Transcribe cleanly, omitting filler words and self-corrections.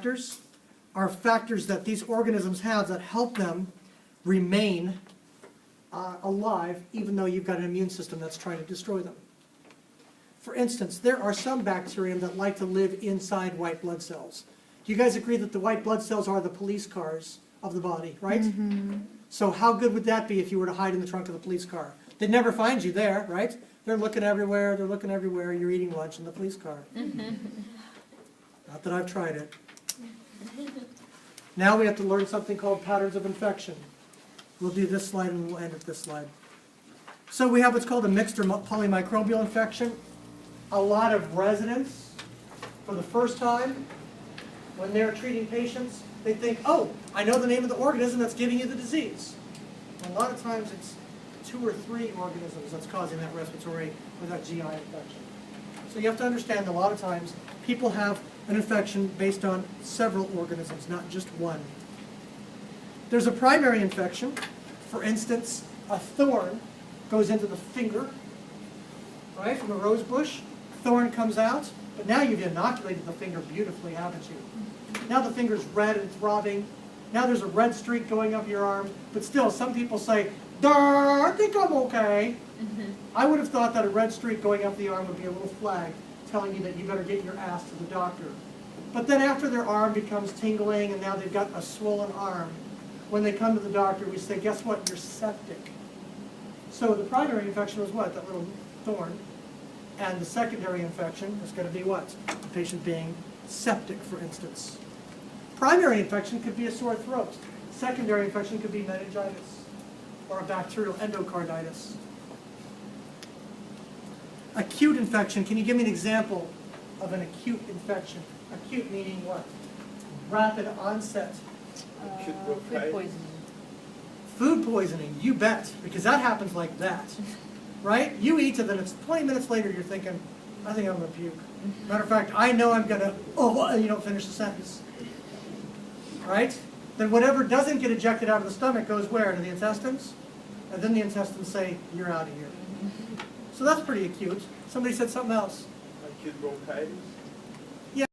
factors are factors that these organisms have that help them remain alive, even though you've got an immune system that's trying to destroy them. For instance, there are some bacterium that like to live inside white blood cells. Do you guys agree that the white blood cells are the police cars of the body, right? Mm-hmm. So how good would that be if you were to hide in the trunk of the police car? They'd never find you there, right? They're looking everywhere, you're eating lunch in the police car. Not that I've tried it. Now we have to learn something called patterns of infection. We'll do this slide and we'll end at this slide. So we have what's called a mixed or polymicrobial infection. A lot of residents, for the first time, when they're treating patients, they think, oh, I know the name of the organism that's giving you the disease. And a lot of times it's 2 or 3 organisms that's causing that respiratory or that GI infection. So you have to understand a lot of times people have an infection based on several organisms, not just one. There's a primary infection. For instance, a thorn goes into the finger, right, from a rose bush. Thorn comes out, but now you've inoculated the finger beautifully, haven't you? Now the finger's red and throbbing. Now there's a red streak going up your arm, but still some people say, I think I'm okay. I would have thought that a red streak going up the arm would be a little flag telling you that you better get your ass to the doctor. But then after their arm becomes tingling and now they've got a swollen arm, when they come to the doctor we say, guess what, you're septic. So the primary infection was what? That little thorn. And the secondary infection is going to be what? The patient being septic, for instance. Primary infection could be a sore throat. Secondary infection could be meningitis or a bacterial endocarditis. Acute infection, can you give me an example of an acute infection? Acute meaning what? Rapid onset. Food poisoning. Food poisoning, you bet, because that happens like that. Right? You eat it, then it's 20 minutes later you're thinking, I think I'm going to puke. Matter of fact, I know I'm going to, and you don't finish the sentence. Right? Then whatever doesn't get ejected out of the stomach goes where? To the intestines? And then the intestines say, you're out of here. So that's pretty acute. Somebody said something else. Acute bronchitis.